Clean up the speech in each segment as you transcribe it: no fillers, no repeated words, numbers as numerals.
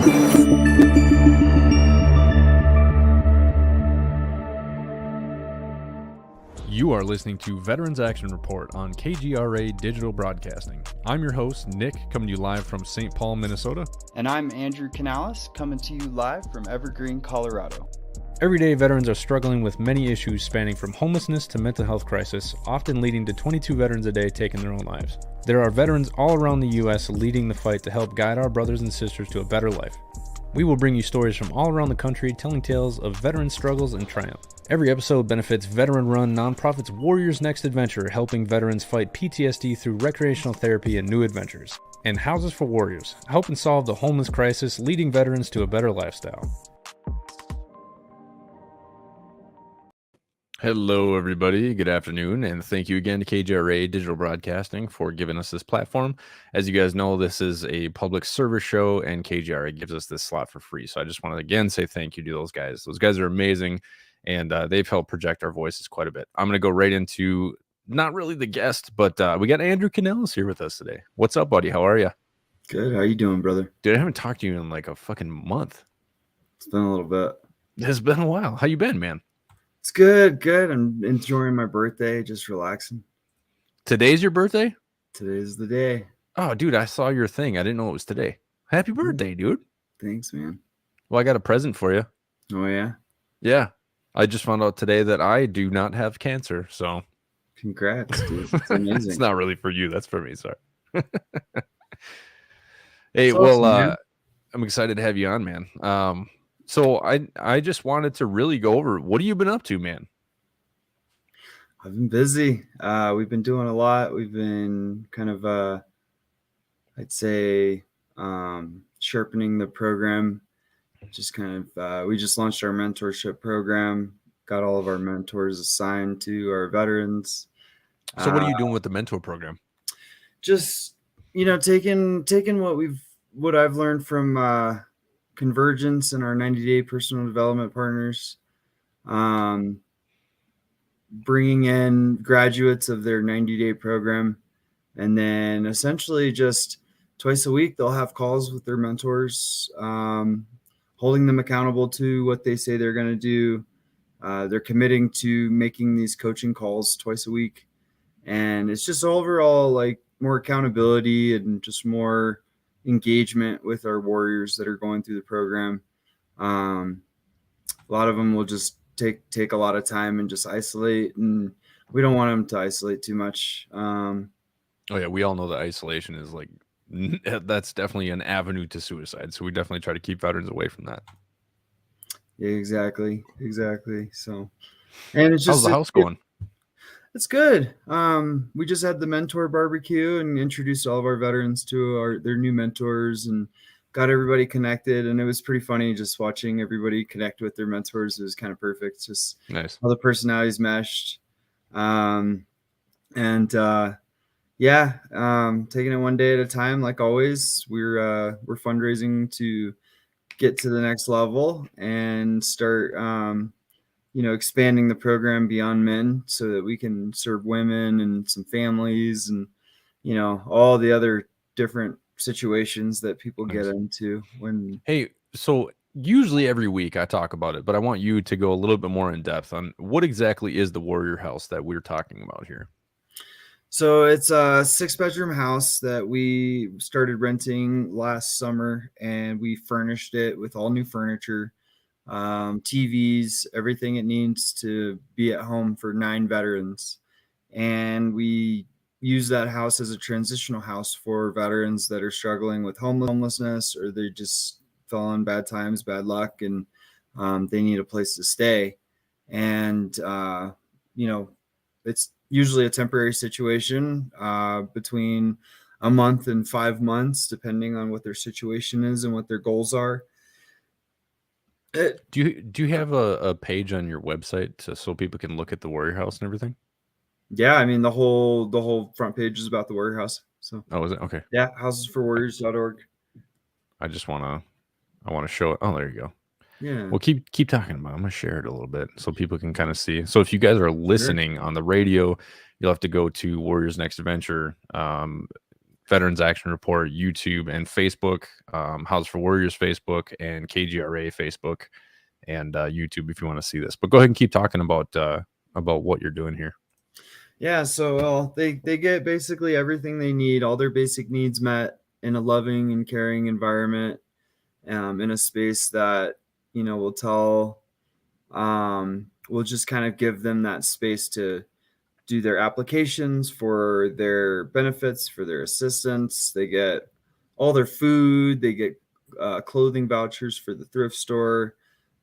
You are listening to Veterans Action Report on KGRA Digital Broadcasting. I'm your host, Nick, coming to you live from St. Paul, Minnesota. And I'm Andrew Canales, coming to you live from Evergreen, Colorado. Every day, veterans are struggling with many issues spanning from homelessness to mental health crisis, often leading to 22 veterans a day taking their own lives. There are veterans all around the U.S. leading the fight to help guide our brothers and sisters to a better life. We will bring you stories from all around the country telling tales of veteran struggles and triumph. Every episode benefits veteran-run nonprofits Warriors Next Adventure, helping veterans fight PTSD through recreational therapy and new adventures. And Houses for Warriors, helping solve the homeless crisis, leading veterans to a better lifestyle. Hello, everybody. Good afternoon, and thank you again to KGRA Digital Broadcasting for giving us this platform. As you guys know, this is a public service show, and KGRA gives us this slot for free. So I just want to again say thank you to those guys. Those guys are amazing, and they've helped project our voices quite a bit. I'm going to go right into not really the guest, but we got Andrew Canales here with us today. What's up, buddy? How are you? Good. How you doing, brother? Dude, I haven't talked to you in like a fucking month. It's been a little bit. It's been a while. How you been, man? It's good. I'm enjoying my birthday, just relaxing. Today's your birthday? Today's the day. Oh, dude, I saw your thing. I didn't know it was today. Happy birthday, dude. Thanks, man. Well, I got a present for you. Oh, yeah? Yeah. I just found out today that I do not have cancer, so. Congrats, dude. It's amazing. It's not really for you. That's for me. Sorry. Hey, That's well, awesome, I'm excited to have you on, man. So I just wanted to really go over, what have you been up to, man? I've been busy. We've been doing a lot. We've been kind of, I'd say, sharpening the program. Just kind of, we just launched our mentorship program, got all of our mentors assigned to our veterans. So what are you doing with the mentor program? Just, taking what I've learned from Convergence and our 90-day personal development partners, bringing in graduates of their 90-day program, and then essentially just twice a week they'll have calls with their mentors, holding them accountable to what they say they're going to do. They're committing to making these coaching calls twice a week, and it's just overall like more accountability and just more engagement with our warriors that are going through the program. A lot of them will just take a lot of time and just isolate, and we don't want them to isolate too much. Oh yeah, we all know that isolation is like, that's definitely an avenue to suicide, so we definitely try to keep veterans away from that. Yeah, exactly. So, and it's just, how's the house going? It's good. We just had the mentor barbecue and introduced all of our veterans to their new mentors and got everybody connected. And it was pretty funny just watching everybody connect with their mentors. It was kind of perfect. Just Nice. All the personalities meshed. Taking it one day at a time. Like always, we're fundraising to get to the next level and start, expanding the program beyond men so that we can serve women and some families and, all the other different situations that people get into when. Hey, so usually every week I talk about it, but I want you to go a little bit more in depth on what exactly is the Warrior House that we're talking about here. So it's a 6-bedroom house that we started renting last summer, and we furnished it with all new furniture, TVs, everything it needs to be at home for 9 veterans. And we use that house as a transitional house for veterans that are struggling with homelessness, or they just fell on bad times, bad luck, and they need a place to stay. And, it's usually a temporary situation between a month and 5 months, depending on what their situation is and what their goals are. Do you have a page on your website so people can look at the Warrior House and everything? Yeah, I mean the whole front page is about the Warrior House. So is it? Okay. Yeah, housesforwarriors.org. I want to show it. Oh, there you go. Yeah. Well, keep talking about it. I'm gonna share it a little bit so people can kind of see. So if you guys are listening on the radio, you'll have to go to Warriors Next Adventure Veterans Action Report YouTube and Facebook, House for Warriors Facebook, and KGRA Facebook and YouTube if you want to see this. But go ahead and keep talking about what you're doing here. Yeah, so they get basically everything they need, all their basic needs met in a loving and caring environment, in a space that, will just kind of give them that space to do their applications for their benefits, for their assistance. They get all their food, they get clothing vouchers for the thrift store.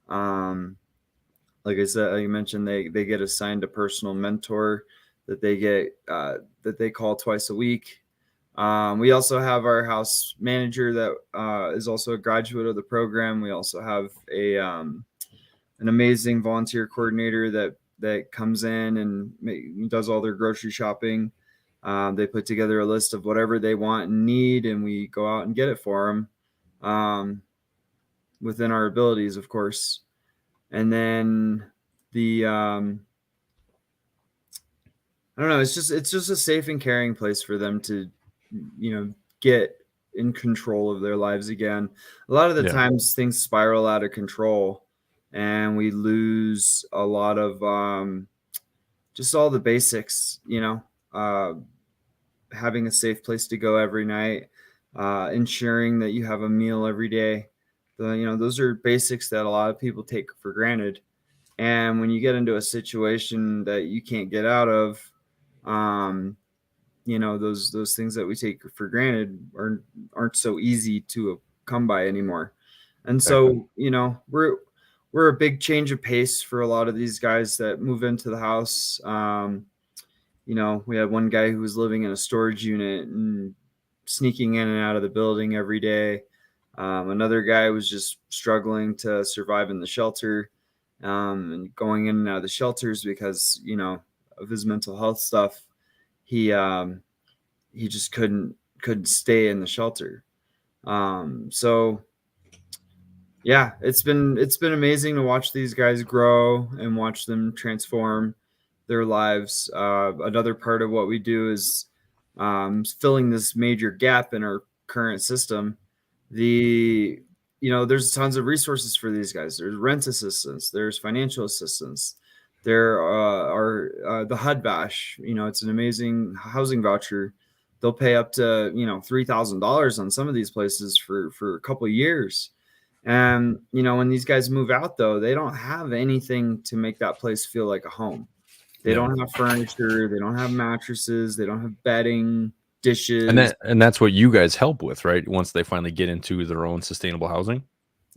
Like I said, like you mentioned, they get assigned a personal mentor that they get that they call twice a week. We also have our house manager that is also a graduate of the program. We also have an amazing volunteer coordinator that comes in and does all their grocery shopping. They put together a list of whatever they want and need, and we go out and get it for them, within our abilities, of course. And then I don't know, it's just a safe and caring place for them to, get in control of their lives again. A lot of the times things spiral out of control and we lose a lot of just all the basics, having a safe place to go every night, ensuring that you have a meal every day. Those are basics that a lot of people take for granted. And when you get into a situation that you can't get out of, those things that we take for granted aren't so easy to come by anymore. And so, we're a big change of pace for a lot of these guys that move into the house. We had one guy who was living in a storage unit and sneaking in and out of the building every day. Another guy was just struggling to survive in the shelter, and going in and out of the shelters because, of his mental health stuff. He just couldn't stay in the shelter. So yeah, it's been amazing to watch these guys grow and watch them transform their lives. Another part of what we do is filling this major gap in our current system. There's tons of resources for these guys. There's rent assistance, there's financial assistance, there are the HUD Bash. It's an amazing housing voucher. They'll pay up to $3,000 on some of these places for a couple of years. And when these guys move out, though, they don't have anything to make that place feel like a home. They don't have furniture, they don't have mattresses, they don't have bedding, dishes. And that's what you guys help with, right? Once they finally get into their own sustainable housing.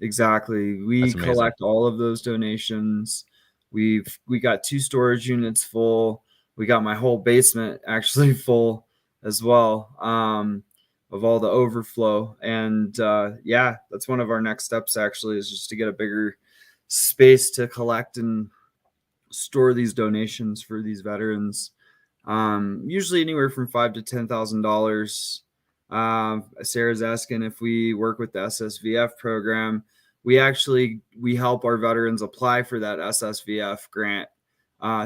Exactly. We collect all of those donations. We got 2 storage units full. We got my whole basement actually full as well, of all the overflow. And that's one of our next steps actually, is just to get a bigger space to collect and store these donations for these veterans. Usually anywhere from $5,000 to $10,000. Sarah's asking if we work with the SSVF program. We help our veterans apply for that SSVF grant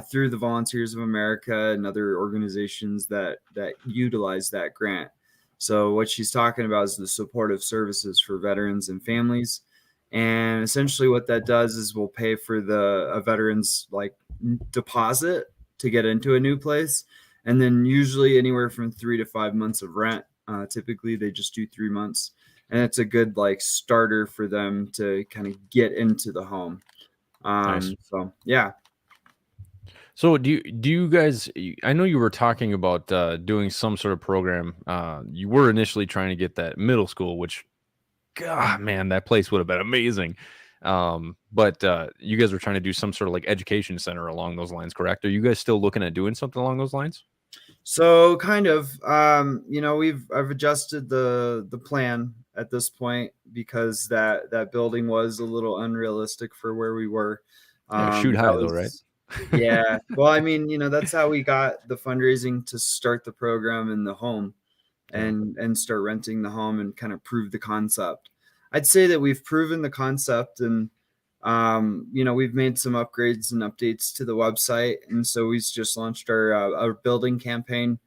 through the Volunteers of America and other organizations that utilize that grant. So what she's talking about is the supportive services for veterans and families. And essentially what that does is we'll pay for a veteran's deposit to get into a new place. And then usually anywhere from 3 to 5 months of rent. Typically they just do 3 months. And it's a good starter for them to kind of get into the home. Nice. So, yeah. So do you guys, I know you were talking about doing some sort of program. You were initially trying to get that middle school, which, God, man, that place would have been amazing. But you guys were trying to do some sort of education center along those lines, correct? Are you guys still looking at doing something along those lines? So kind of, I've adjusted the plan at this point because that building was a little unrealistic for where we were. Shoot high though, right? Yeah. Well, I mean, that's how we got the fundraising to start the program in the home and start renting the home and kind of prove the concept. I'd say that we've proven the concept and, we've made some upgrades and updates to the website. And so we've just launched our building campaign.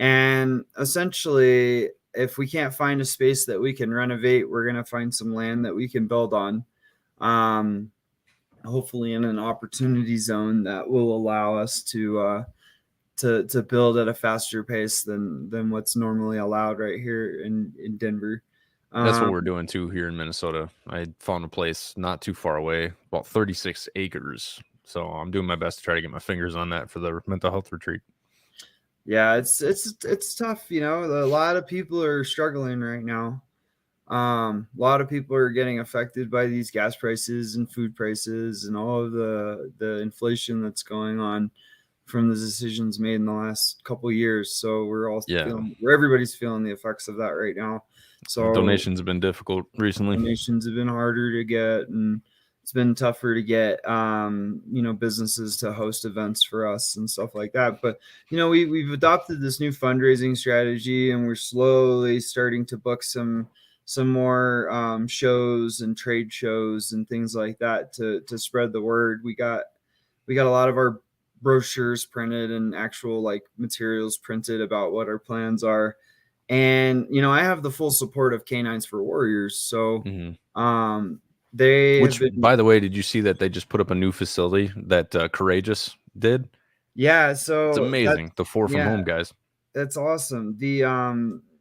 And essentially, if we can't find a space that we can renovate, we're going to find some land that we can build on. Hopefully in an opportunity zone that will allow us to build at a faster pace than what's normally allowed right here in Denver. That's what we're doing too here in Minnesota. I found a place not too far away, about 36 acres. So I'm doing my best to try to get my fingers on that for the mental health retreat. Yeah, it's tough. You know, a lot of people are struggling right now. A lot of people are getting affected by these gas prices and food prices and all of the inflation that's going on from the decisions made in the last couple of years. So everybody's feeling the effects of that right now. So donations have been difficult recently. Donations have been harder to get, and it's been tougher to get businesses to host events for us and stuff like that. But we've adopted this new fundraising strategy, and we're slowly starting to book some more shows and trade shows and things like that to spread the word. We got a lot of our brochures printed and actual like materials printed about what our plans are. And I have the full support of Canines for Warriors. So by the way, did you see that they just put up a new facility that Courageous did? Yeah, so it's amazing. The 4 from home guys. That's awesome. The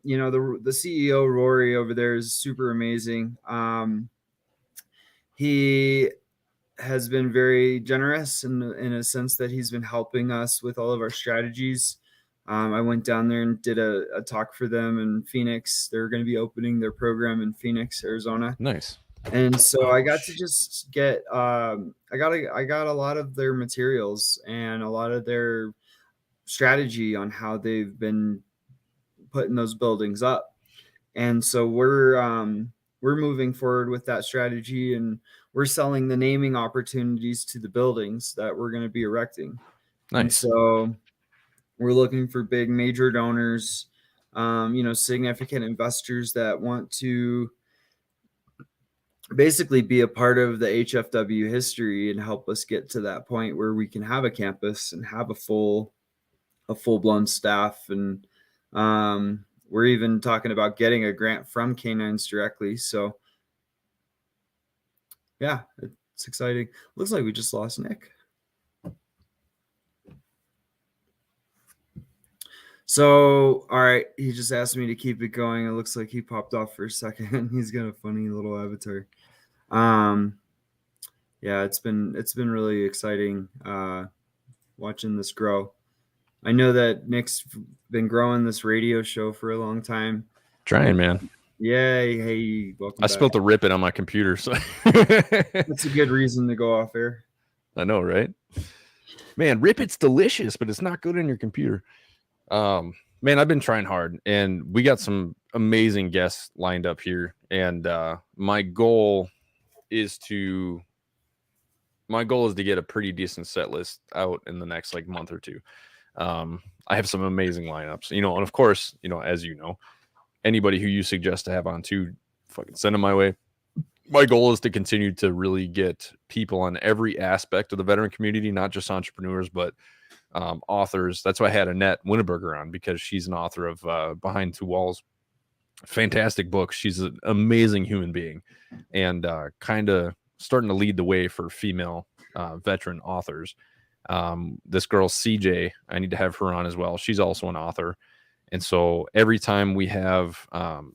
the CEO Rory over there is super amazing. He has been very generous in a sense that he's been helping us with all of our strategies. I went down there and did a talk for them in Phoenix. They're going to be opening their program in Phoenix, Arizona. Nice. And so I got to just get I got a lot of their materials and a lot of their strategy on how they've been putting those buildings up. And so we're moving forward with that strategy, and we're selling the naming opportunities to the buildings that we're going to be erecting. Nice. And so we're looking for big major donors, significant investors that want to basically be a part of the HFW history and help us get to that point where we can have a campus and have a full-blown staff. And we're even talking about getting a grant from Canines directly. So yeah, it's exciting. Looks like we just lost Nick. So, all right, he just asked me to keep it going. It looks like he popped off for a second. He's got a funny little avatar. Yeah, it's been really exciting watching this grow. I know that Nick's been growing this radio show for a long time. Trying, man. Yeah, hey, welcome back. Spilled the Rip It on my computer, so that's a good reason to go off air. I know, right? Man, Rip It's delicious, but it's not good on your computer. Man, I've been trying hard, and we got some amazing guests lined up here. And my goal is to get a pretty decent set list out in the next month or two. I have some amazing lineups, and of course, as anybody who you suggest to have on too, fucking send them my way. My goal is to continue to really get people on every aspect of the veteran community, not just entrepreneurs, but authors. That's why I had Annette Winneberger on, because she's an author of Behind Two Walls. Fantastic book. She's an amazing human being, and kind of starting to lead the way for female veteran authors. This girl CJ, I need to have her on as well. She's also an author. And so every time we have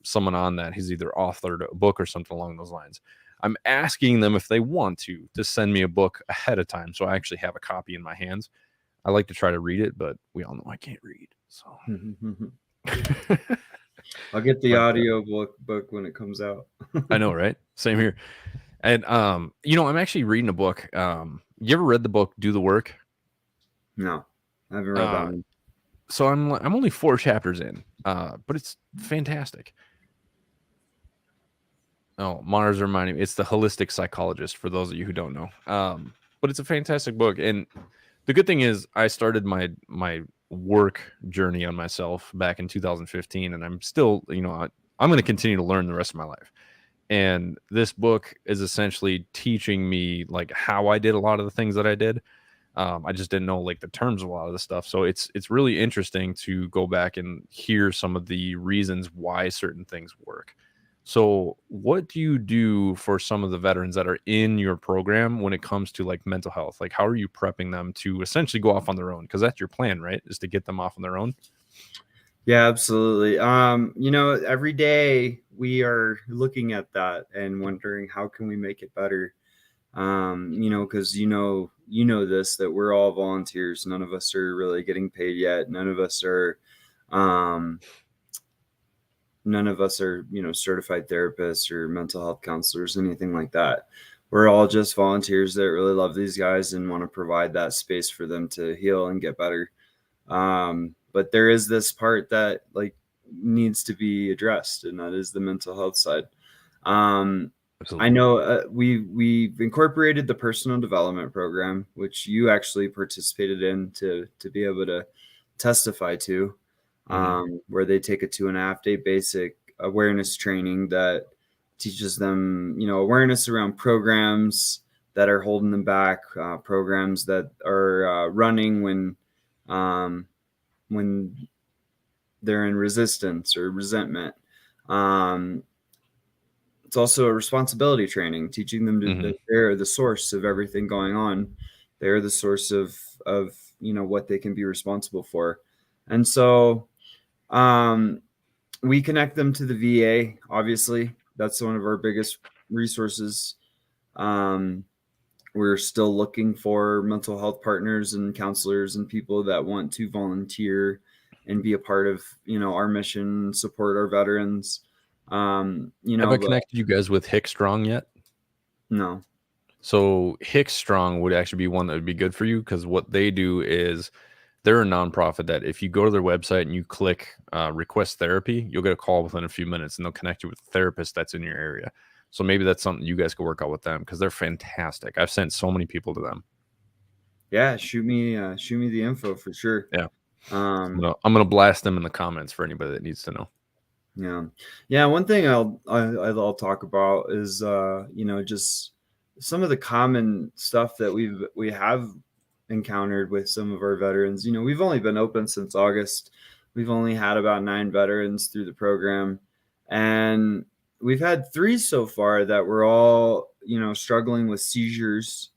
someone on that has either authored a book or something along those lines, I'm asking them if they want to send me a book ahead of time, so I actually have a copy in my hands. I like to try to read it, but we all know I can't read. So I'll get the audio book when it comes out. I know, right? Same here. And I'm actually reading a book. You ever read the book Do the Work? No, I haven't read that one. So I'm only 4 chapters in, but it's fantastic. Oh, Mars reminding me, it's The Holistic Psychologist, for those of you who don't know. But it's a fantastic book. And the good thing is I started my work journey on myself back in 2015, and I'm still, I'm going to continue to learn the rest of my life. And this book is essentially teaching me how I did a lot of the things that I did. I just didn't know like the terms of a lot of the stuff. So it's really interesting to go back and hear some of the reasons why certain things work. So, what do you do for some of the veterans that are in your program when it comes to like mental health? Like, how are you prepping them to essentially go off on their own? Because that's your plan, right? Is to get them off on their own. Yeah, absolutely. Every day we are looking at that and wondering how can we make it better. Because this that we're all volunteers. None of us are really getting paid yet. Um, none of us are certified therapists or mental health counselors, anything like that. We're all just volunteers that really love these guys and want to provide that space for them to heal and get better. But there is this part that like needs to be addressed, and that is the mental health side. um, I Absolutely. know we've incorporated the personal development program, which you actually participated in to be able to testify to, Hmm. where they take a 2.5 day basic awareness training that teaches them, awareness around programs that are holding them back, programs that are running um, when they're in resistance or resentment. Um, it's also a responsibility training, teaching them Hmm. that they're the source of everything going on. They're the source of what they can be responsible for, and so um, we connect them to the VA. Obviously, that's one of our biggest resources. Um, we're still looking for mental health partners and counselors and people that want to volunteer and be a part of our mission, support our veterans. Have I But connected you guys with Hick Strong yet? no. So Hick Strong would actually be one that would be good for you because what they do is they're a nonprofit that if you go to their website and you click request therapy, you'll get a call within a few minutes and they'll connect you with a therapist that's in your area. So maybe that's something you guys could work out with them because they're fantastic. I've sent so many people to them. Yeah, shoot me the info for sure. Yeah. um I'm gonna blast them in the comments for anybody that needs to know. yeah, yeah, one thing I'll talk about is just some of the common stuff that we have encountered with some of our veterans. We've only been open since August. We've only had about 9 veterans through the program, and we've had 3 so far that were all struggling with seizures.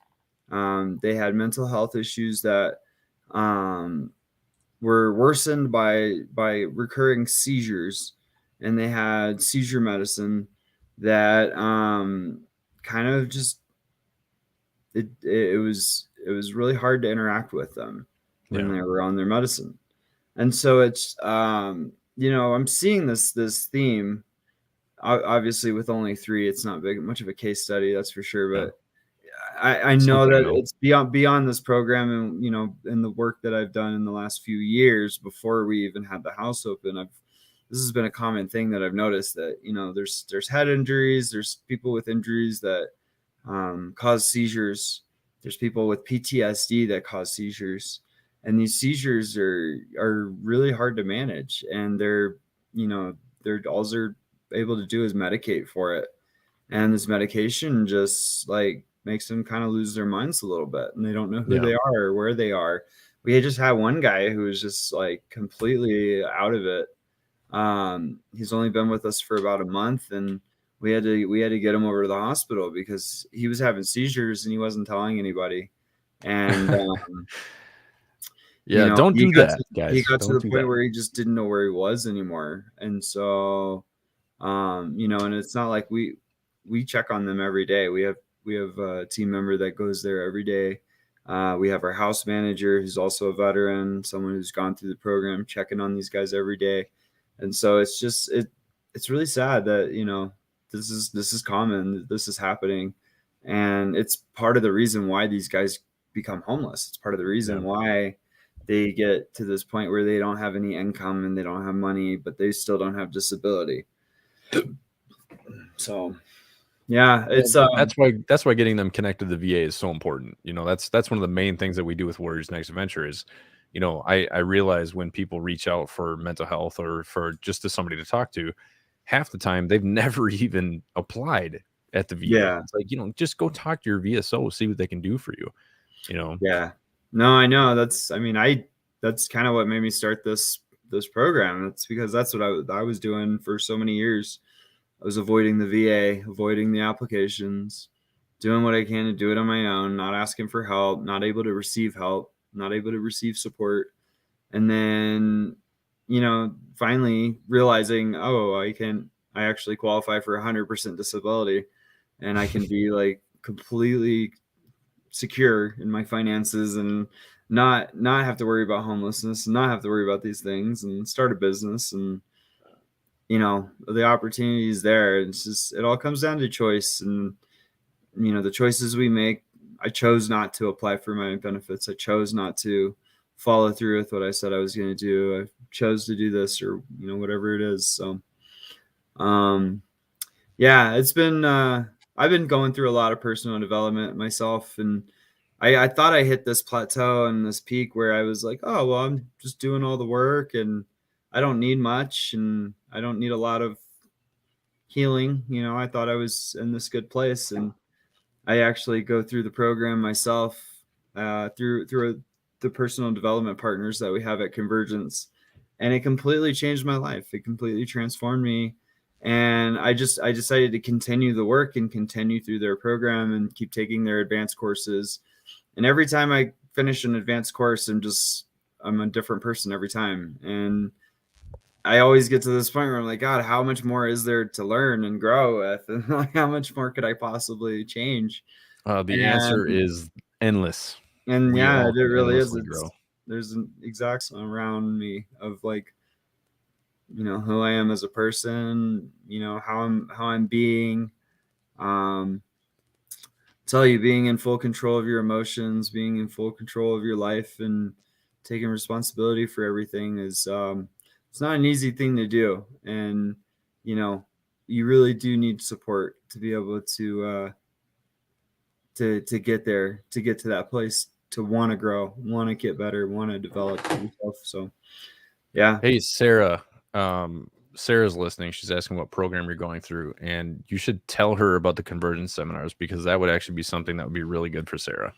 They had mental health issues that um, were worsened by recurring seizures, and they had seizure medicine that kind of just it was really hard to interact with them when Yeah. they were on their medicine. And so it's I'm seeing this theme. Obviously, with only 3, it's not big much of a case study, that's for sure. Yeah. But I know Something that though. it's beyond this program, and in the work that I've done in the last few years before we even had the house open. This has been a common thing that I've noticed, that there's head injuries, there's people with injuries that cause seizures, there's people with PTSD that cause seizures, and these seizures are really hard to manage, and they're all they're able to do is medicate for it, and this medication just like makes them kind of lose their minds a little bit, and they don't know who Yeah. they are or where they are. We just had one guy who was just like completely out of it. He's only been with us for about a month, and we had to get him over to the hospital because he was having seizures and he wasn't telling anybody. And Yeah. Don't he do got that, to he guys. got to Don't the do point that. where he just didn't know where he was anymore. And so and it's not like we check on them every day. We have a team member that goes there every day. We have our house manager who's also a veteran, someone who's gone through the program, checking on these guys every day. And so it's really sad that this is common, this is happening, and it's part of the reason why these guys become homeless. It's part of the Yeah. reason why they get to this point where they don't have any income and they don't have money, but they still don't have disability. So yeah, Well, it's that's why getting them connected to the VA is so important. That's one of the main things that we do with Warriors Next Adventure is, I realize when people reach out for mental health or for just to somebody to talk to, half the time they've never even applied at the VA. yeah, It's like, just go talk to your VSO, see what they can do for you. You know. yeah. No, I know. That's kind of what made me start this program. It's because that's what I was doing for so many years. I was avoiding the VA, avoiding the applications, doing what I can to do it on my own, not asking for help, not able to receive help, not able to receive support. And then, finally realizing, oh, I actually qualify for 100% disability, and I can be like completely secure in my finances and not have to worry about homelessness, not have to worry about these things, and start a business. And the opportunity is there. It's just, it all comes down to choice. And the choices we make. I chose not to apply for my benefits. I chose not to follow through with what I said I was going to do. I chose to do this, or whatever it is. So yeah, it's been I've been going through a lot of personal development myself, and I thought I hit this plateau and this peak where I was like, oh well, I'm just doing all the work and I don't need much, and I don't need a lot of healing. I thought I was in this good place, and I actually go through the program myself, through the personal development partners that we have at Convergence, and it completely changed my life. It completely transformed me, and I decided to continue the work and continue through their program and keep taking their advanced courses. And every time I finish an advanced course, I'm a different person every time, and I always get to this point where I'm like, God, how much more is there to learn and grow with? And like, how much more could I possibly change? The answer is endless. And We yeah, all it can really is. endlessly grow. There's an exact around me of like, who I am as a person, how I'm being, um, tell you, being in full control of your emotions, being in full control of your life, and taking responsibility for everything is, it's not an easy thing to do. And, you really do need support to be able to get there, to get to that place, to want to grow, want to get better, want to develop yourself. So yeah. Hey, Sarah. Sarah's listening. She's asking what program you're going through, and you should tell her about the conversion seminars, because that would actually be something that would be really good for Sarah.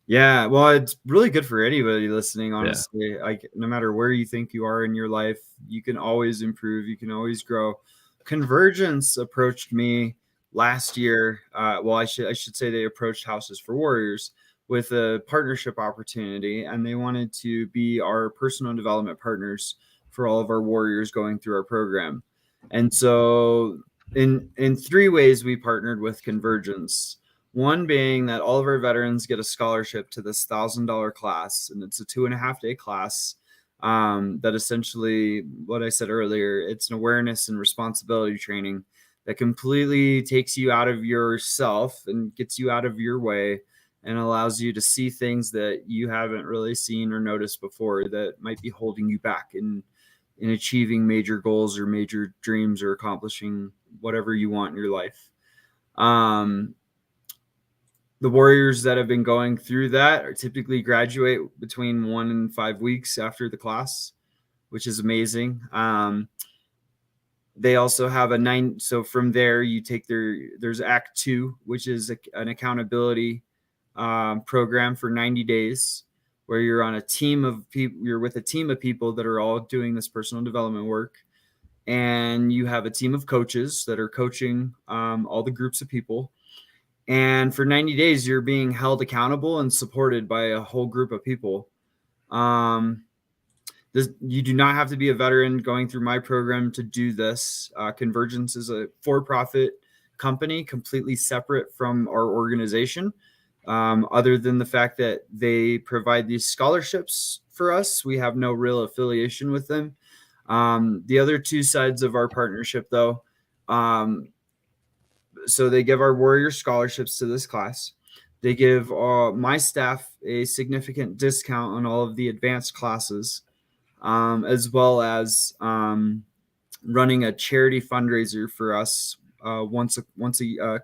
Yeah, well, it's really good for anybody listening, Yeah. honestly. Like, no matter where you think you are in your life, you can always improve, you can always grow. Convergence approached me last year. Well, I should say they approached Houses for Warriors with a partnership opportunity, and they wanted to be our personal development partners for all of our warriors going through our program. And so in three ways we partnered with Convergence. One being that all of our veterans get a scholarship to this $1,000 class, and it's a 2.5 day class. That essentially, what I said earlier, it's an awareness and responsibility training that completely takes you out of yourself and gets you out of your way, and allows you to see things that you haven't really seen or noticed before that might be holding you back in achieving major goals or major dreams or accomplishing whatever you want in your life. The warriors that have been going through that are typically graduate between 1 and 5 weeks after the class, which is amazing. They also have a 9. So from there, you take there's Act 2, which is an accountability program for 90 days, where you're on a team of people. You're with a team of people that are all doing this personal development work, and you have a team of coaches that are coaching all the groups of people. And for 90 days, you're being held accountable and supported by a whole group of people. You do not have to be a veteran going through my program to do this. Convergence is a for-profit company, completely separate from our organization. Other than the fact that they provide these scholarships for us, we have no real affiliation with them. The other two sides of our partnership, though, so they give our warrior scholarships to this class. They give my staff a significant discount on all of the advanced classes, as well as running a charity fundraiser for us a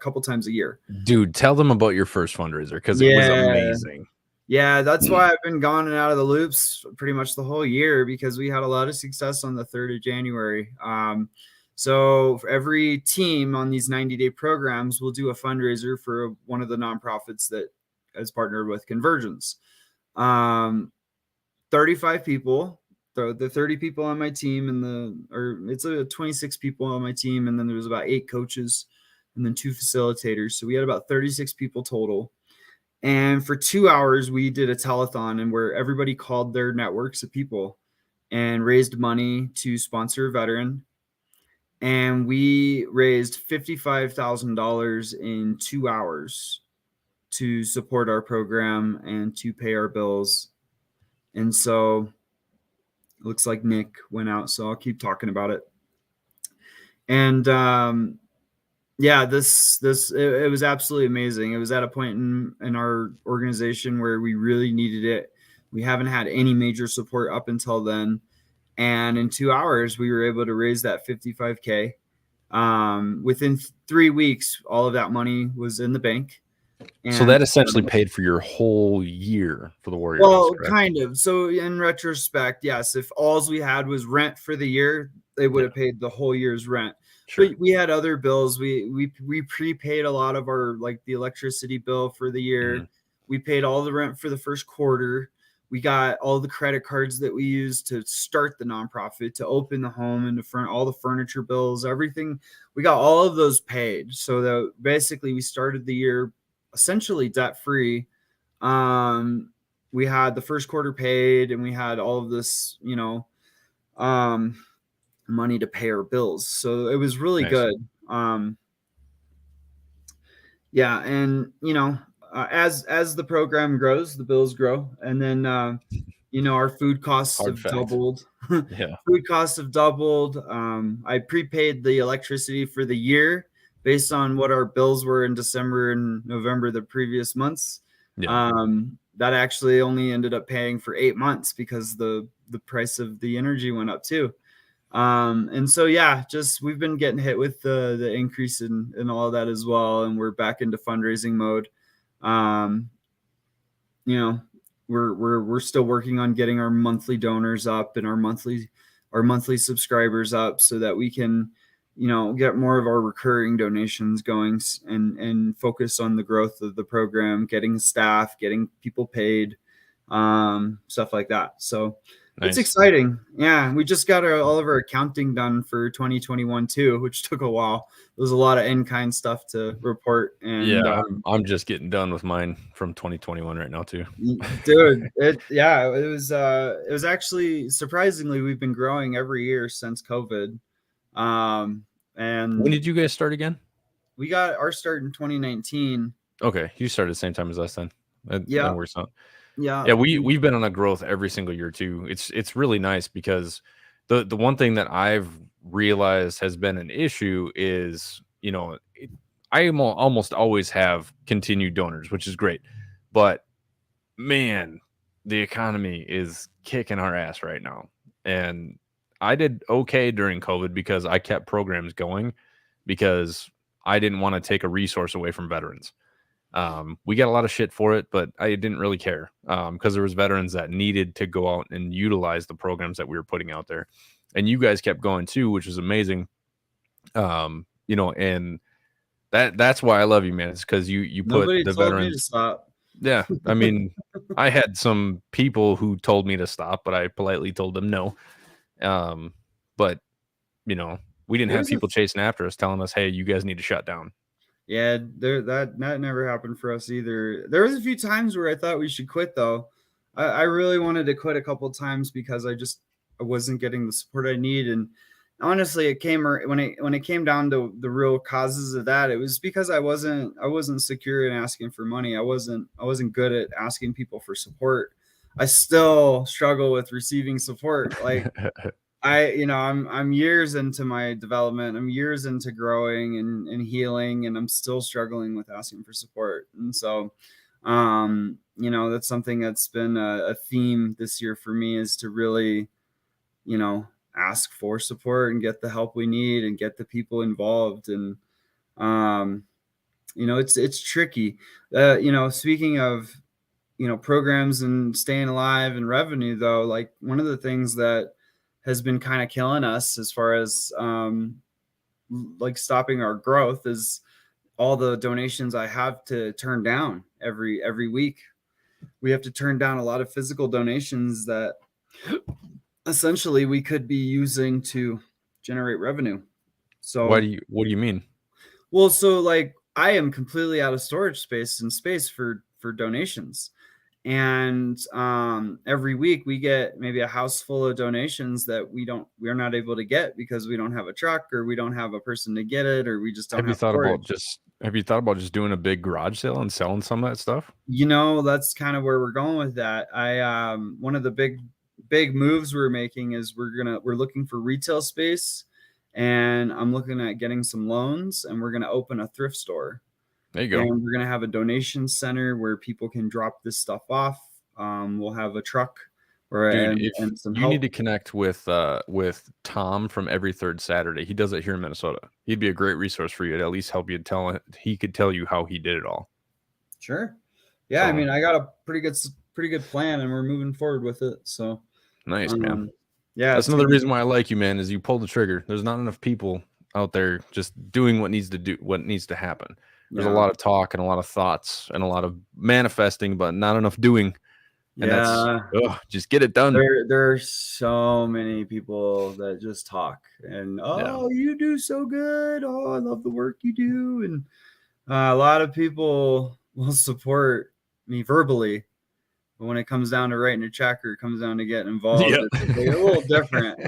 couple times a year. Dude, tell them about your first fundraiser, because it was amazing. Yeah, that's why I've been gone and out of the loops pretty much the whole year, because we had a lot of success on the 3rd of January. So for every team on these 90-day programs, we'll do a fundraiser for one of the nonprofits that has partnered with Convergence. Um, 35 people, the 30 people on my team, it's a 26 people on my team, and then there was about 8 coaches and then 2 facilitators. So we had about 36 people total. And for 2 hours, we did a telethon, and where everybody called their networks of people and raised money to sponsor a veteran. And we raised $55,000 in 2 hours to support our program and to pay our bills. And so it looks like Nick went out, so I'll keep talking about it. And yeah, it was absolutely amazing. It was at a point in our organization where we really needed it. We haven't had any major support up until then. And in 2 hours, we were able to raise that 55K. Within 3 weeks, all of that money was in the bank. So And that essentially paid for your whole year for the Warriors. well, correct? kind of. So in retrospect, yes, if alls we had was rent for the year, they would have paid the whole year's rent. Sure. But we had other bills. We prepaid a lot of our, like, the electricity bill for the year. Mhm. We paid all the rent for the first quarter. We got all the credit cards that we used to start the nonprofit, to open the home, and all the furniture bills, everything. We got all of those paid. So that basically we started the year essentially debt free. We had the first quarter paid, and we had all of this, money to pay our bills. So it was really Nice. good. Yeah. And, as the program grows, the bills grow. And then, our food costs Hard have fact. doubled. Yeah. Food costs have doubled. I prepaid the electricity for the year based on what our bills were in December and November, the previous months. Yeah. That actually only ended up paying for 8 months because the price of the energy went up too. And so, yeah, just we've been getting hit with the increase in all of that as well, and we're back into fundraising mode. Um, you know, we're still working on getting our monthly donors up and our monthly subscribers up, so that we can, get more of our recurring donations going, and focus on the growth of the program, getting staff, getting people paid, stuff like that. So it's Nice. exciting. Yeah, we just got all of our accounting done for 2021 too, which took a while. There was a lot of in-kind stuff to report, and Yeah, I'm just getting done with mine from 2021 right now too. dude, it was actually, surprisingly, we've been growing every year since COVID. When And did you guys start again? we got our start in 2019. Okay, you started the same time as us then. That Yeah, works out. yeah. Yeah, we've been on a growth every single year too. It's really nice because the one thing that I've realized has been an issue is, almost always have continued donors, which is great. But man, the economy is kicking our ass right now. And I did okay during COVID because I kept programs going because I didn't want to take a resource away from veterans. We got a lot of shit for it, but I didn't really care because there was veterans that needed to go out and utilize the programs that we were putting out there. And you guys kept going too, which is amazing. And that's why I love you, man. It's because you put Nobody the told me to veterans. stop. Yeah, I mean, I had some people who told me to stop, but I politely told them no. But you know, we didn't have There's a people chasing after us, telling us, "Hey, you guys need to shut down." Yeah, that never happened for us either. There was a few times where I thought we should quit though. I really wanted to quit a couple times because I wasn't getting the support I need. And honestly, when it came down to the real causes of that, it was because I wasn't secure in asking for money. I wasn't good at asking people for support. I still struggle with receiving support. Like, I'm years into my development. I'm years into growing and healing, and I'm still struggling with asking for support. And so, that's something that's been a theme this year for me, is to really, ask for support and get the help we need and get the people involved. And, it's tricky. Speaking of, programs and staying alive and revenue, though, like, one of the things that has been kind of killing us as far as like stopping our growth is all the donations I have to turn down every week. we have to turn down a lot of physical donations that essentially we could be using to generate revenue. So What do you mean? well, so like I am completely out of storage space and space for donations. And every week we get maybe a house full of donations that we're not able to get because we don't have a truck, or we don't have a person to get it, or we just don't have storage. Have you thought about just doing a big garage sale and selling some of that stuff? That's kind of where we're going with that. One of the big moves we're making is we're looking for retail space, and I'm looking at getting some loans, and we're gonna open a thrift store. There you go. And we're going to have a donation center where people can drop this stuff off. We'll have a truck and some you help. need to connect with Tom from Every Third Saturday. He does it here in Minnesota. He'd be a great resource for you to at least help you he could tell you how he did it all. Sure. Yeah. I mean, I got a pretty good plan, and we're moving forward with it. So nice, man. Yeah. That's another reason why I like you, man, is you pull the trigger. There's not enough people out there just doing what needs to happen. There's a lot of talk and a lot of thoughts and a lot of manifesting, but not enough doing. And that's just get it done. There are so many people that just talk and you do so good. Oh, I love the work you do. And a lot of people will support me verbally, but when it comes down to writing a check or it comes down to getting involved, it's a little different.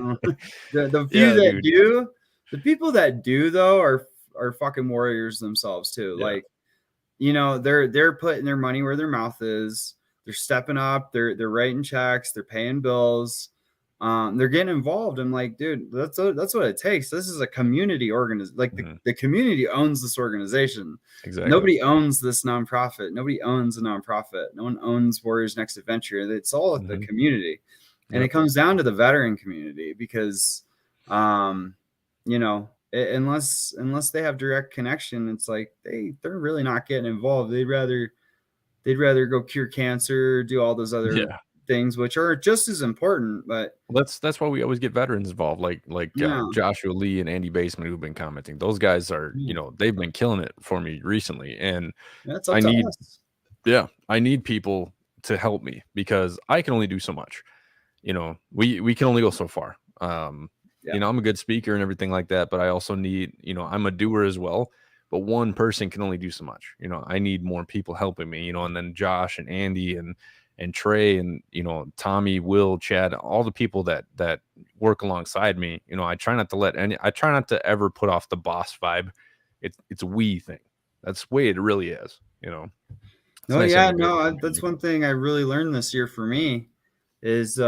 The few that do, the people that do though are fucking warriors themselves too. Yeah. Like, they're putting their money where their mouth is. They're stepping up. They're writing checks. They're paying bills. They're getting involved. I'm like, dude, that's what it takes. This is a community organization. Like the community owns this organization. Exactly. Nobody owns this nonprofit. Nobody owns a nonprofit. No one owns Warriors Next Adventure. It's all at the community. And it comes down to the veteran community because, unless they have direct connection, it's like they're really not getting involved. They'd rather go cure cancer, do all those other things, which are just as important. But that's why we always get veterans involved, like Joshua Lee and Andy Baseman, who've been commenting. Those guys are, they've been killing it for me recently, and I need people to help me because I can only do so much. We can only go so far. I'm a good speaker and everything like that, but I also need, I'm a doer as well, but one person can only do so much. I need more people helping me, and then Josh and Andy and Trey and, Tommy, Will, Chad, all the people that work alongside me. I try not to ever put off the boss vibe. It's a we thing. That's the way it really is, That's one thing I really learned this year for me is,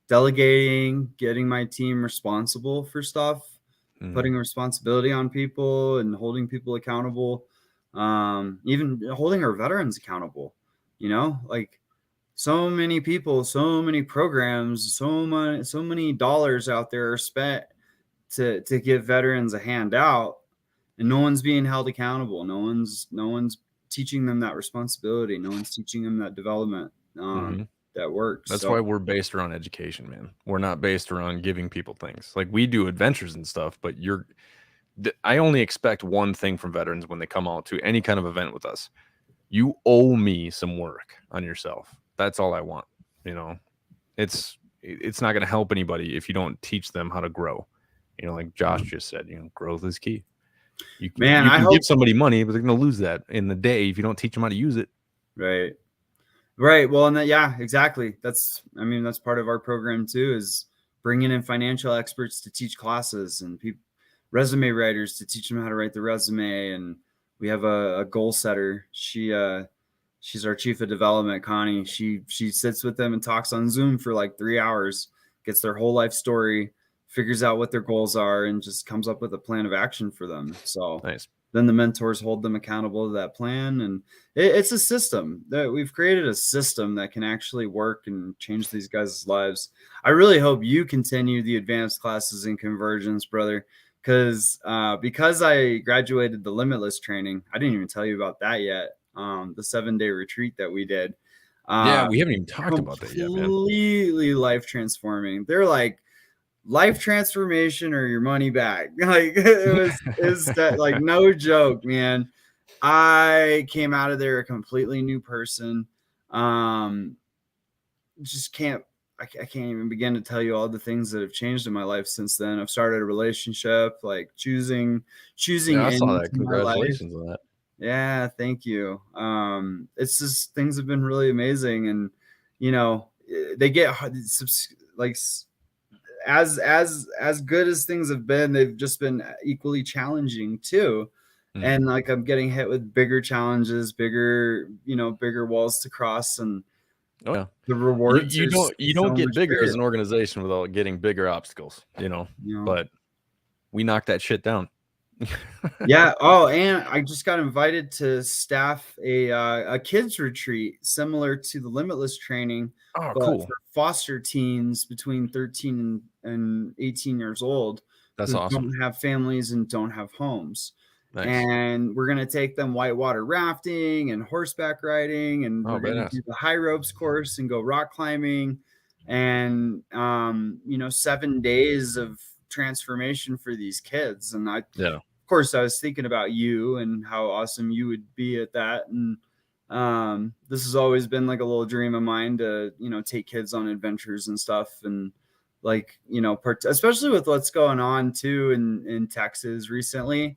delegating, getting my team responsible for stuff, putting responsibility on people and holding people accountable, even holding our veterans accountable. Like so many people, so many programs, so many dollars out there are spent to give veterans a handout, and no one's being held accountable. No one's teaching them that responsibility. No one's teaching them that development. That works. That's why we're based around education, man. We're not based around giving people things. Like, we do adventures and stuff, but I only expect one thing from veterans when they come out to any kind of event with us. You owe me some work on yourself. That's all I want. It's not going to help anybody if you don't teach them how to grow. Like Josh just said, growth is key. You can give somebody money, but they're going to lose that in the day if you don't teach them how to use it. Right. Well, and exactly. That's part of our program too, is bringing in financial experts to teach classes and resume writers to teach them how to write the resume. And we have a goal setter. She's our chief of development, Connie. She sits with them and talks on Zoom for like 3 hours, gets their whole life story, figures out what their goals are, and just comes up with a plan of action for them. So nice. Then the mentors hold them accountable to that plan. And it's a system that we've created, a system that can actually work and change these guys' lives. I really hope you continue the advanced classes in Convergence, brother, because I graduated the Limitless training. I didn't even tell you about that yet. The 7-day retreat that we did. We haven't even talked about that yet, man. Completely life transforming. They're like, life transformation or your money back. Like it was that, like, no joke, man. I came out of there a completely new person. Just can't I can't even begin to tell you all the things that have changed in my life since then. I've started a relationship, like choosing Yeah, I saw into that. my life. Congratulations on that. Yeah, thank you. It's just things have been really amazing, and they get like as good as things have been, they've just been equally challenging too. Mm. And like I'm getting hit with bigger challenges, bigger walls to cross, and Oh yeah. the You rewards you are don't you so don't get much bigger as bigger. an organization without getting bigger obstacles, you know. You know. But we knocked that shit down. Yeah. Oh, and I just got invited to staff a kids retreat similar to the Limitless training, Oh, but cool. for foster teens between 13 and 18 years old That's who awesome. don't have families and don't have homes. Nice. And we're gonna take them whitewater rafting and horseback riding, and Oh, we're gonna badass. do the high ropes course and go rock climbing, and 7 days of transformation for these kids. And Yeah. of course, I was thinking about you and how awesome you would be at that. And this has always been like a little dream of mine to, take kids on adventures and stuff. And like, especially with what's going on too in Texas recently,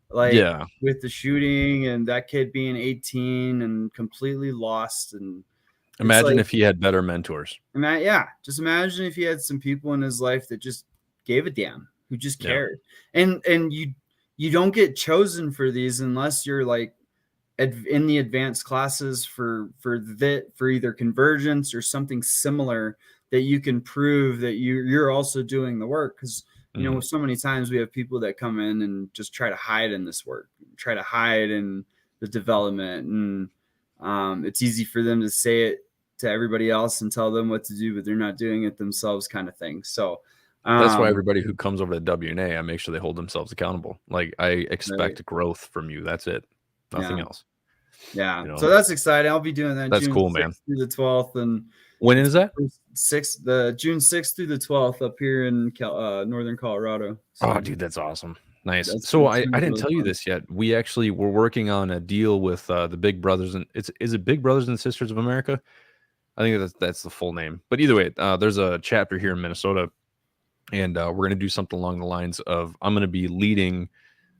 like Yeah. with the shooting and that kid being 18 and completely lost. And it's Imagine like, if he had better mentors. yeah, just imagine if he had some people in his life that just gave a damn, who just Yeah. cared. And you don't get chosen for these unless you're like in the advanced classes for either convergence or something similar that you can prove that you're also doing the work. Because Mm. so many times we have people that come in and just try to hide in this work, try to hide in the development, and it's easy for them to say it to everybody else and tell them what to do, but they're not doing it themselves, kind of thing. So That's why um everybody who comes over to WNA, I make sure they hold themselves accountable. Like, I right, expect growth from you. That's it. yeah. Nothing else. Yeah, You so know? that's exciting. I'll be doing that That's June cool, man. 6th through the 12th, and When it's is that? the June 6th through the 12th up here in northern Colorado. Oh, So dude, that's awesome. Nice. that's So it's I gonna be didn't really tell you fun. this yet. We actually were working on a deal with the Big Brothers, and is it Big Brothers and Sisters of America? I think that's the full name. But either way, there's a chapter here in Minnesota, and we're gonna do something along the lines of I'm gonna be leading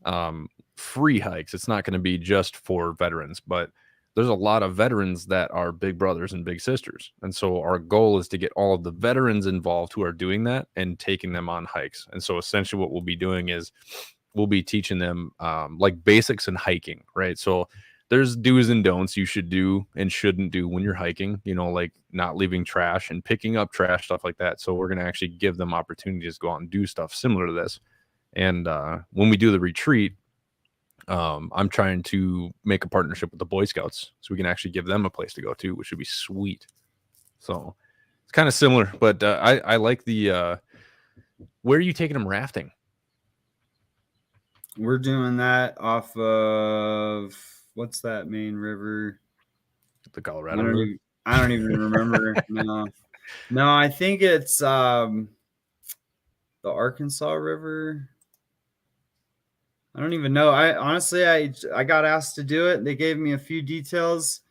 um, free hikes. It's not going to be just for veterans, but there's a lot of veterans that are big brothers and big sisters. And so our goal is to get all of the veterans involved who are doing that and taking them on hikes. And so essentially what we'll be doing is we'll be teaching them like basics in hiking, right? So there's do's and don'ts you should do and shouldn't do when you're hiking, like not leaving trash and picking up trash, stuff like that. So we're going to actually give them opportunities to go out and do stuff similar to this. And when we do the retreat, I'm trying to make a partnership with the Boy Scouts so we can actually give them a place to go to, which would be sweet. So it's kind of similar, but I like the. Where are you taking them rafting? We're doing that off of what's that main river? The Colorado River. I don't even remember. No, I think it's the Arkansas River. I don't even know. I honestly, I got asked to do it. They gave me a few details.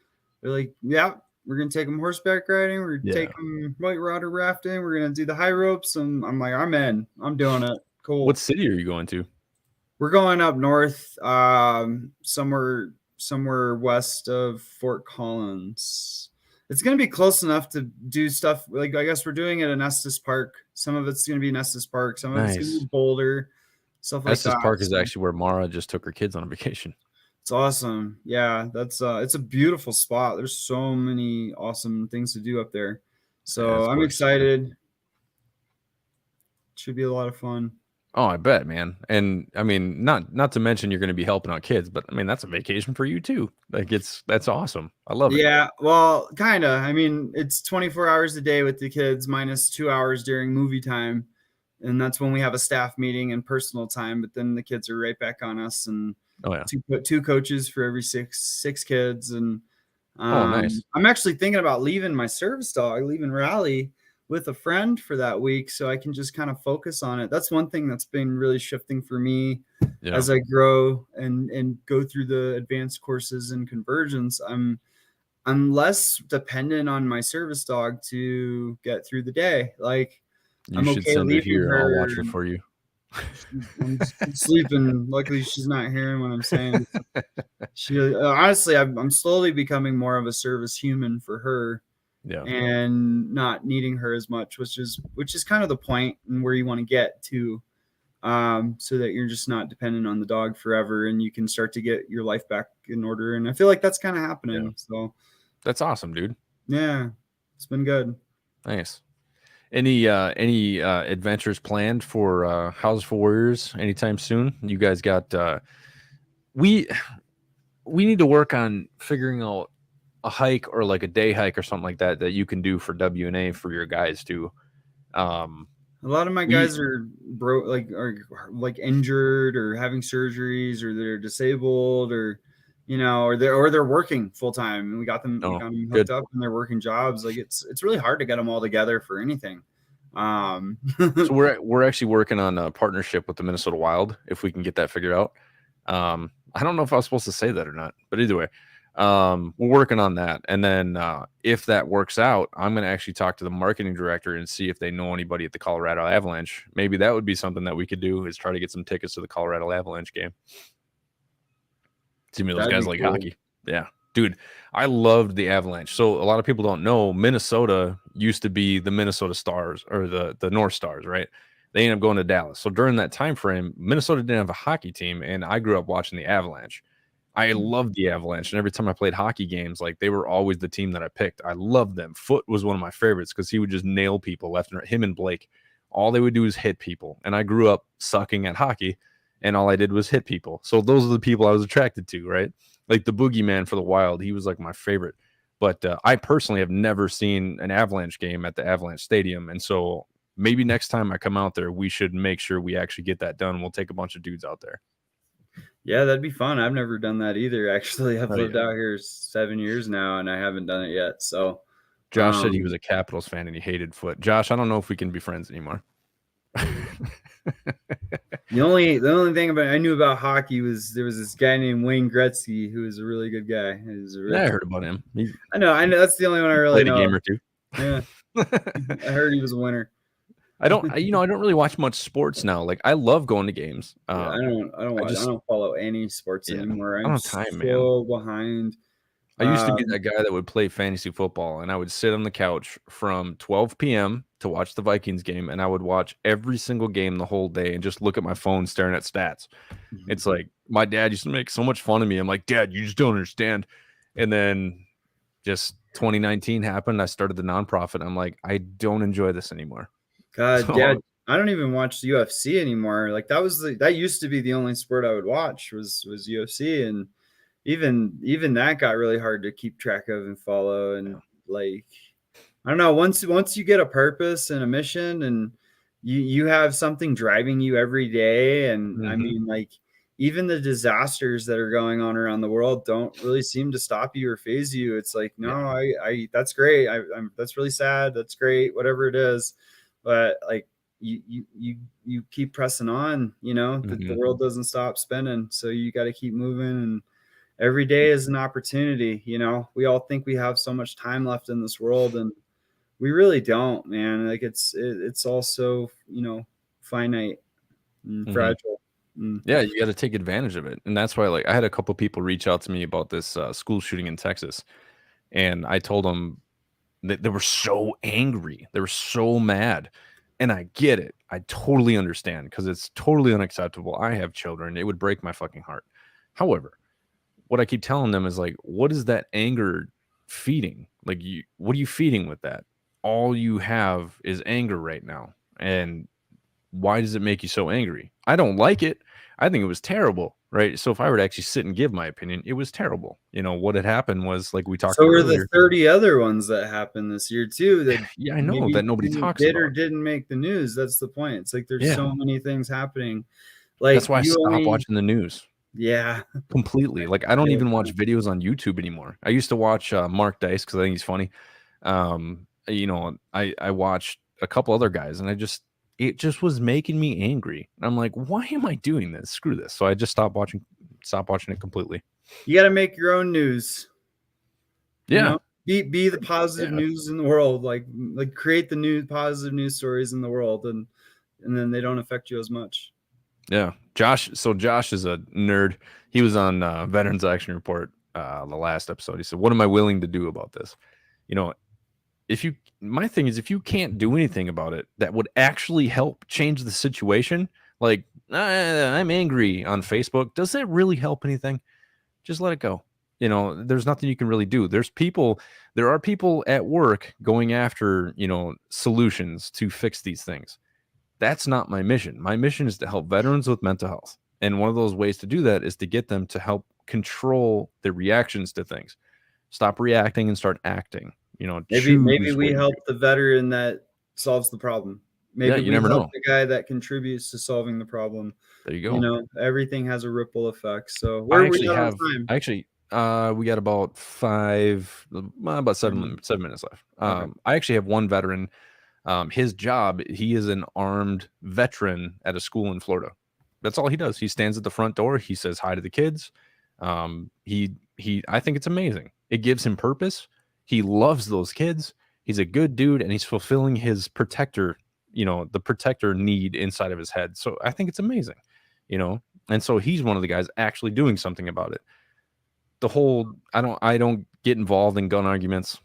They're like, "Yeah, we're gonna take them horseback riding. We're gonna Yeah. take them whitewater rafting. We're gonna do the high ropes." And I'm like, "I'm in. I'm doing it. What Cool." city are you going to? We're going up north, somewhere west of Fort Collins. It's gonna be close enough to do stuff. Like I guess we're doing it in Estes Park. Some of it's gonna be in Estes Park. Some of it's gonna Nice. be Boulder, stuff like Estes that. Park is So actually where Mara just took her kids on a vacation. it's awesome. Yeah, that's it's a beautiful spot. There's so many awesome things to do up there. Yeah, So it's I'm gorgeous up there. excited. Should be a lot of fun. Oh, I bet, man. And I mean, not to mention you're going to be helping out kids, but I mean that's a vacation for you too. Like that's awesome. I love it. Yeah, well, kind of. I mean, it's 24 hours a day with the kids minus 2 hours during movie time. And that's when we have a staff meeting and personal time. But then the kids are right back on us, and Oh yeah. two coaches for every six kids. And Oh, nice. I'm actually thinking about leaving my service dog, leaving Rally with a friend for that week so I can just kind of focus on it. That's one thing that's been really shifting for me Yeah. as I grow and go through the advanced courses and conversions. I'm less dependent on my service dog to get through the day. Like, You I'm should okay send her leaving here. I'll her. watch her for you. I'm sleeping. Luckily, she's not hearing what I'm saying. She honestly, I'm slowly becoming more of a service human for her, Yeah. and not needing her as much, which is kind of the point and where you want to get to, so that you're just not dependent on the dog forever, and you can start to get your life back in order. And I feel like that's kind of happening. Yeah. So That's awesome, dude. yeah, it's been good. Nice. Any adventures planned for House of Warriors anytime soon? You guys got we we need to work on figuring out a hike or like a day hike or something like that that you can do for WNA for your guys too. A lot of my We guys are like injured or having surgeries, or they're disabled, or or they're working full time, and we oh got them hooked good. up, and they're working jobs. Like, it's really hard to get them all together for anything. Um, So we're actually working on a partnership with the Minnesota Wild if we can get that figured out. I don't know if I was supposed to say that or not, but either way, we're working on that. And then if that works out, I'm going to actually talk to the marketing director and see if they know anybody at the Colorado Avalanche. Maybe that would be something that we could do, is try to get some tickets to the Colorado Avalanche game. See me, those that'd guys be like cool. hockey. Yeah, dude, I loved the Avalanche. So a lot of people don't know Minnesota used to be the Minnesota Stars, or the North Stars, right? They ended up going to Dallas. So during that time frame, Minnesota didn't have a hockey team, and I grew up watching the Avalanche. I loved the Avalanche, and every time I played hockey games, like, they were always the team that I picked. I loved them. Foot was one of my favorites because he would just nail people left and right. Him and Blake, all they would do is hit people. And I grew up sucking at hockey, and all I did was hit people. So those are the people I was attracted to, right? Like the boogeyman for the Wild, he was like my favorite. But I personally have never seen an Avalanche game at the Avalanche Stadium, and so maybe next time I come out there, we should make sure we actually get that done. We'll take a bunch of dudes out there. Yeah, that'd be fun. I've never done that either. Actually, I've Oh, lived yeah. out here 7 years now, and I haven't done it yet. So, Josh said he was um, a Capitals fan and he hated Foot. Josh, I don't know if we can be friends anymore. the only thing I knew about hockey was there was this guy named Wayne Gretzky who was a really good guy. He was Yeah, I heard about him. He I know. That's the only one I really played a know. game or two. Yeah, I heard he was a winner. I don't really watch much sports now. Like, I love going to games. Yeah, I don't follow any sports Yeah, anymore. I I'm don't have time, man. so behind. I used to be that Um, guy that would play fantasy football, and I would sit on the couch from 12 p.m. to watch the Vikings game, and I would watch every single game the whole day and just look at my phone staring at stats. It's like, my dad used to make so much fun of me. I'm like, Dad, you just don't understand. And then just 2019 happened. I started the nonprofit. I'm like, I don't enjoy this anymore. God, yeah, So I don't even watch the UFC anymore. Like, that used to be the only sport I would watch was UFC, and even that got really hard to keep track of and follow. And like, I don't know, once you get a purpose and a mission, and you have something driving you every day, and I mhm. mean, like, even the disasters that are going on around the world don't really seem to stop you or phase you. It's like, no, Yeah. I that's great. I'm that's really sad. That's great. Whatever it is, but like, you keep pressing on. The Mhm. world doesn't stop spinning, so you got to keep moving. And every day is an opportunity. We all think we have so much time left in this world, and we really don't, man. Like, it's also, finite and Mhm. fragile. Mm. Yeah, you got to take advantage of it. And that's why, like, I had a couple people reach out to me about this school shooting in Texas. And I told them that they were so angry. They were so mad. And I get it. I totally understand, because it's totally unacceptable. I have children. It would break my fucking heart. However, what I keep telling them is, like, what is that anger feeding? Like, what are you feeding with that? All you have is anger right now. And why does it make you so angry? I don't like it. I think it was terrible, right? So if I were to actually sit and give my opinion, it was terrible. What had happened was, like we talked So about are the earlier. 30 other ones that happened this year too, that Yeah, I know maybe that nobody talks did or about. didn't make the news. That's the point. It's like there's Yeah, so many things happening. that's Like, why I stopped watching the news yeah, completely. Like, I don't yeah. even watch videos on YouTube anymore. I used to watch Mark Dice because I think he's funny. I watched a couple other guys, and it just was making me angry. And I'm like, why am I doing this? Screw this. So I just stopped watching it completely. You got to make your own news. Yeah. Be the positive Yeah. news in the world, like create the new positive news stories in the world, and then they don't affect you as much. Yeah. Josh. So Josh is a nerd. He was on Veterans Action Report the last episode. He said, "What am I willing to do about this?" You know, my thing is, if you can't do anything about it that would actually help change the situation, like I'm angry on Facebook, does that really help anything? Just let it go. There's nothing you can really do. There are people at work going after, solutions to fix these things. That's not my mission. My mission is to help veterans with mental health. And one of those ways to do that is to get them to help control their reactions to things. Stop reacting and start acting. Maybe Choose we what you help do. the veteran that solves the problem. Yeah, Maybe you we never help know. the guy that contributes to solving the problem. There you go. Everything has a ripple effect. So I where are we actually at on have time? actually we got about about Mhm. 7 minutes left. Okay. I actually have one veteran. His job, he is an armed veteran at a school in Florida. That's all he does. He stands at the front door. He says hi to the kids. I think it's amazing. It gives him purpose. He loves those kids. He's a good dude, and he's fulfilling his the protector need inside of his head. So I think it's amazing, you know. And so he's one of the guys actually doing something about it. I don't get involved in gun arguments.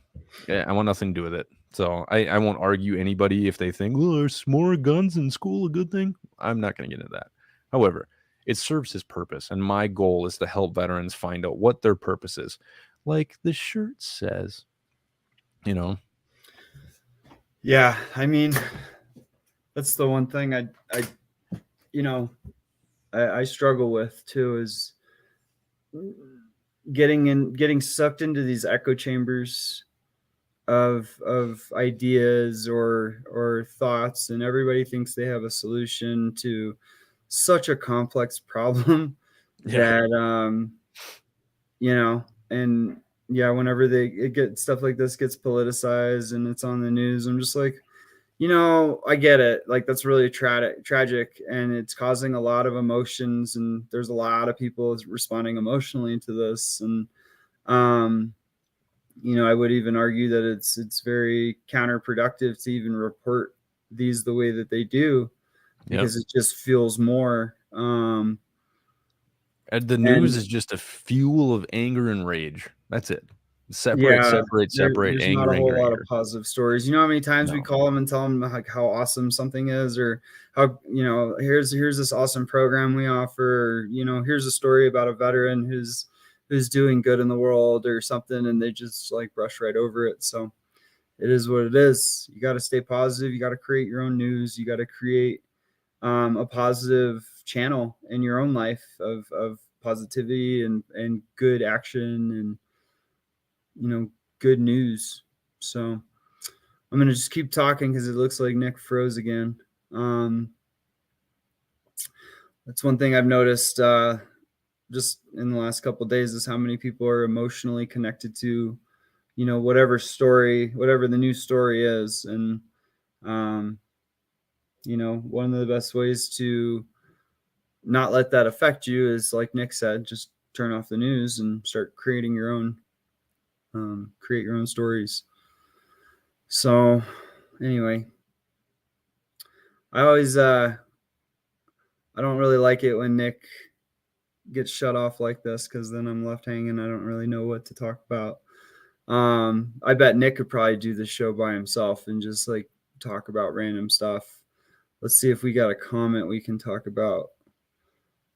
Yeah, I want nothing to do with it. So I won't argue anybody if they think, oh, there's more guns in school a good thing. I'm not going to get into that. However, it serves his purpose. And my goal is to help veterans find out what their purpose is. Like the shirt says, you know. Yeah, I mean, that's the one thing you know, I struggle with too, is getting sucked into these echo chambers of ideas or thoughts, and everybody thinks they have a solution to such a complex problem Yeah. that and yeah, whenever it get stuff like this gets politicized and it's on the news, I'm just like, I get it. Like, that's really tragic, and it's causing a lot of emotions, and there's a lot of people responding emotionally to this. And um, I would even argue that it's very counterproductive to even report these the way that they do, Yep. because it just feels more. And the And news is just a fuel of anger and rage. That's it. Separate, yeah, separate, separate. there's not Anger, a anger, whole lot of anger. positive stories. You know how many times we No. call them and tell them like how awesome something is, or how, here's this awesome program we offer, or, here's a story about a veteran who's doing good in the world or something, and they just like brush right over it. So it is what it is. You got to stay positive. You got to create your own news. You got to create a positive channel in your own life of positivity and good action, and good news. So I'm gonna just keep talking because it looks like Nick froze again. That's one thing I've noticed just in the last couple of days, is how many people are emotionally connected to whatever the news story is. And um, one of the best ways to not let that affect you is, like Nick said, just turn off the news and start creating your own create your own stories. So anyway, I always I don't really like it when Nick gets shut off like this, because then I'm left hanging. I don't really know what to talk about. I bet Nick could probably do the show by himself and just like talk about random stuff. Let's see if we got a comment we can talk about,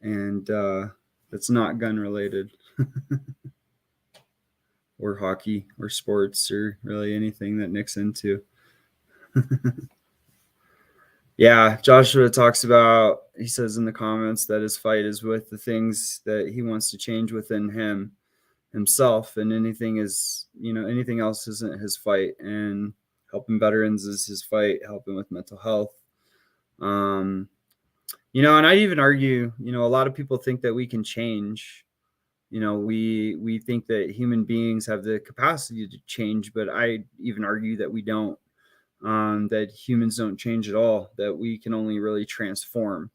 and that's not gun related or hockey or sports or really anything that Nick's into. Yeah, Joshua talks about, he says in the comments that his fight is with the things that he wants to change within himself, and anything else isn't his fight. And helping veterans is his fight, helping with mental health. And I'd even argue, a lot of people think that we can change. We think that human beings have the capacity to change, but I even argue that we don't. That humans don't change at all, that we can only really transform.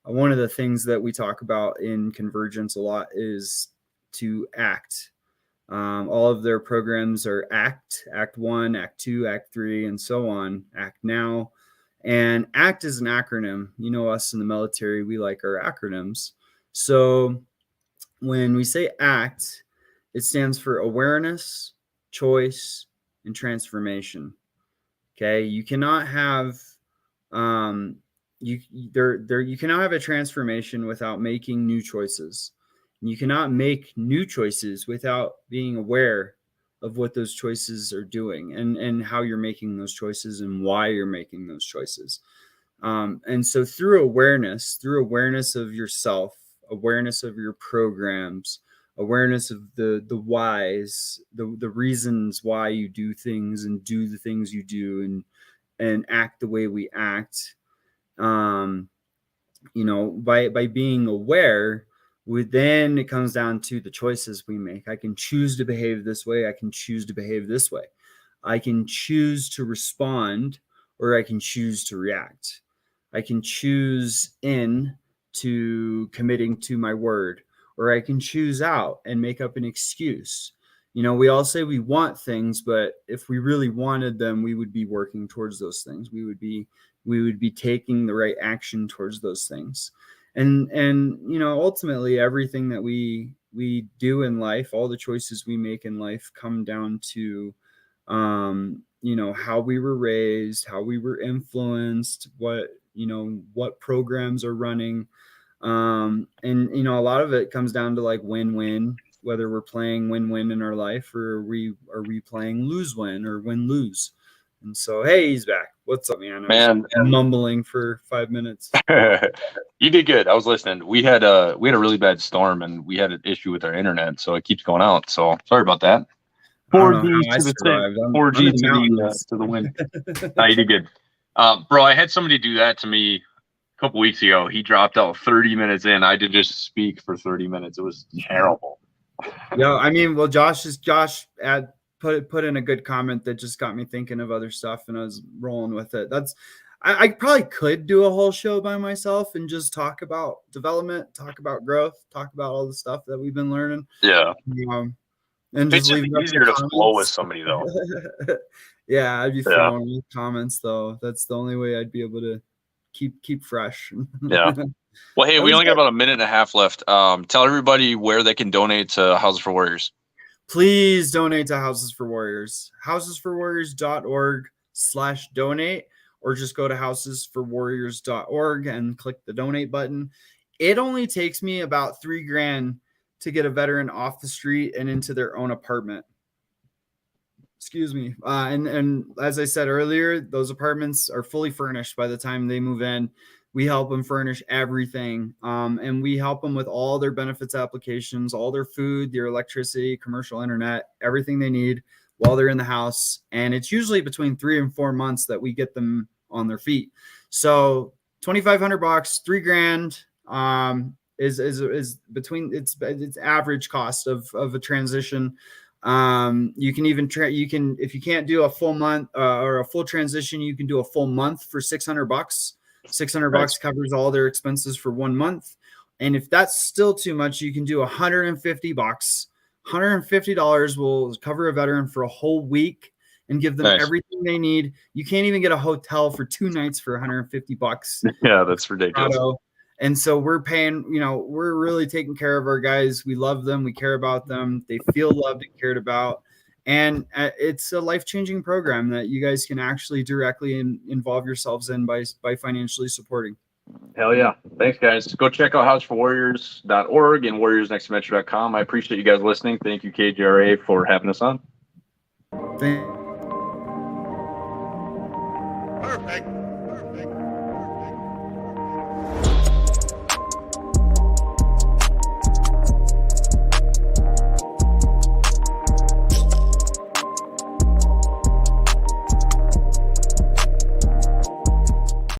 One of the things that we talk about in Convergence a lot is to act. All of their programs are Act 1, Act 2, Act 3, and so on, Act Now. And ACT is an acronym. You know, us in the military, we like our acronyms. So when we say ACT, it stands for awareness, choice, and transformation. Okay, you cannot have you cannot have a transformation without making new choices. You cannot make new choices without being aware of what those choices are doing and how you're making those choices and why you're making those choices. And so through awareness of yourself, awareness of your programs, awareness of the whys, the reasons why you do things and do the things you do and act the way we act, by being aware, then it comes down to the choices we make. I can choose to behave this way. I can choose to behave this way. I can choose to respond, or I can choose to react. I can choose in to committing to my word, or I can choose out and make up an excuse. We all say we want things, but if we really wanted them, we would be working towards those things. We would be taking the right action towards those things. And ultimately everything that we do in life, all the choices we make in life come down to how we were raised, how we were influenced, what programs are running. And a lot of it comes down to like win-win, whether we're playing win-win in our life, or are we playing lose-win or win-lose. And so, hey, he's back. What's up, man? Man, mumbling for 5 minutes. You did good. I was listening. We had a really bad storm, and we had an issue with our internet, so it keeps going out. So sorry about that. 4G to the wind. No, you did good. Bro, I had somebody do that to me a couple weeks ago. He dropped out 30 minutes in. I did just speak for 30 minutes. It was terrible. Yeah, I mean, well, Josh put in a good comment that just got me thinking of other stuff, and I was rolling with it. I probably could do a whole show by myself and just talk about development, talk about growth, talk about all the stuff that we've been learning. Yeah. And just leave it easier to flow with somebody though. Yeah, I'd be throwing with comments though. That's the only way I'd be able to keep fresh. Yeah. Well, hey, we only got about a minute and a half left. Tell everybody where they can donate to Houses for Warriors. Please donate to Houses for Warriors. housesforwarriors.org/donate, or just go to housesforwarriors.org and click the donate button. It only takes me about $3,000 to get a veteran off the street and into their own apartment. Excuse me. And as I said earlier, those apartments are fully furnished by the time they move in. We help them furnish everything. And we help them with all their benefits applications, all their food, their electricity, commercial internet, everything they need while they're in the house. And it's usually between 3 and 4 months that we get them on their feet. So $2,500, $3,000 is between its average cost of a transition. You can even if you can't do a full month or a full transition, you can do a full month for $600. $600 covers all their expenses for 1 month. And if that's still too much, you can do $150. $150 will cover a veteran for a whole week and give them everything they need. You can't even get a hotel for 2 nights for $150. Yeah, that's ridiculous. And so we're paying, we're really taking care of our guys. We love them. We care about them. They feel loved and cared about. And it's a life-changing program that you guys can actually directly involve yourselves in by financially supporting. Hell yeah. Thanks, guys. Go check out houseforwarriors.org and warriorsnextadventure.com. I appreciate you guys listening. Thank you, KJRA, for having us on. Perfect.